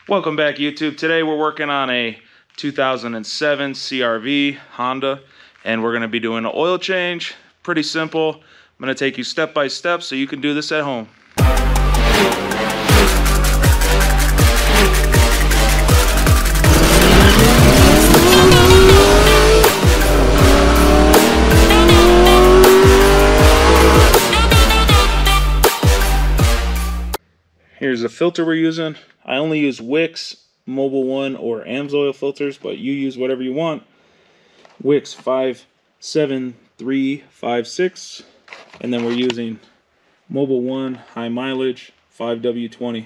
Welcome back, YouTube. Today we're working on a 2007 CR-V Honda, and we're going to be doing an oil change. Pretty simple. I'm going to take you step by step so you can do this at home. Here's the filter we're using. I only use Wix, Mobil 1, or AMSOIL filters, but you use whatever you want. Wix 57356, and then we're using Mobil 1 high mileage 5W20.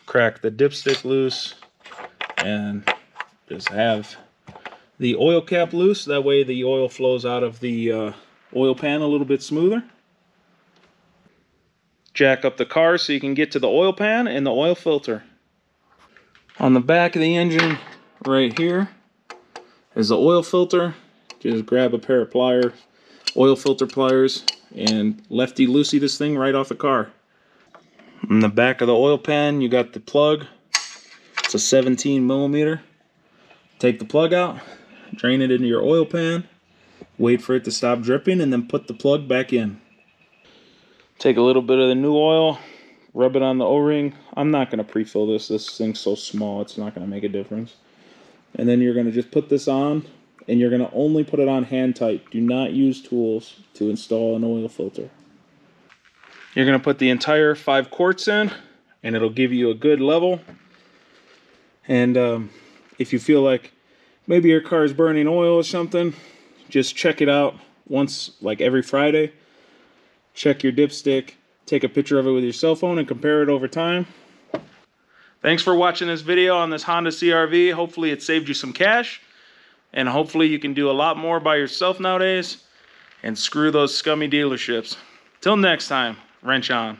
Crack the dipstick loose and just have the oil cap loose. That way the oil flows out of the oil pan a little bit smoother. Jack up the car so you can get to the oil pan and the oil filter. On the back of the engine right here is the oil filter. Just grab a pair of pliers, oil filter pliers, and lefty loosey this thing right off the car. On the back of the oil pan you got the plug. It's a 17 millimeter. Take the plug out, drain it into your oil pan, wait for it to stop dripping, and then put the plug back in. Take a little bit of the new oil, rub it on the O-ring. I'm not going to pre-fill this. This thing's so small, it's not going to make a difference. And then you're going to just put this on, and you're going to only put it on hand tight. Do not use tools to install an oil filter. You're going to put the entire 5 quarts in, and it'll give you a good level. And if you feel like maybe your car is burning oil or something, just check it out once, like every Friday. Check your dipstick, take a picture of it with your cell phone, and compare it over time. Thanks for watching this video on this Honda CR-V. Hopefully it saved you some cash, and hopefully you can do a lot more by yourself nowadays and screw those scummy dealerships. Till next time, wrench on.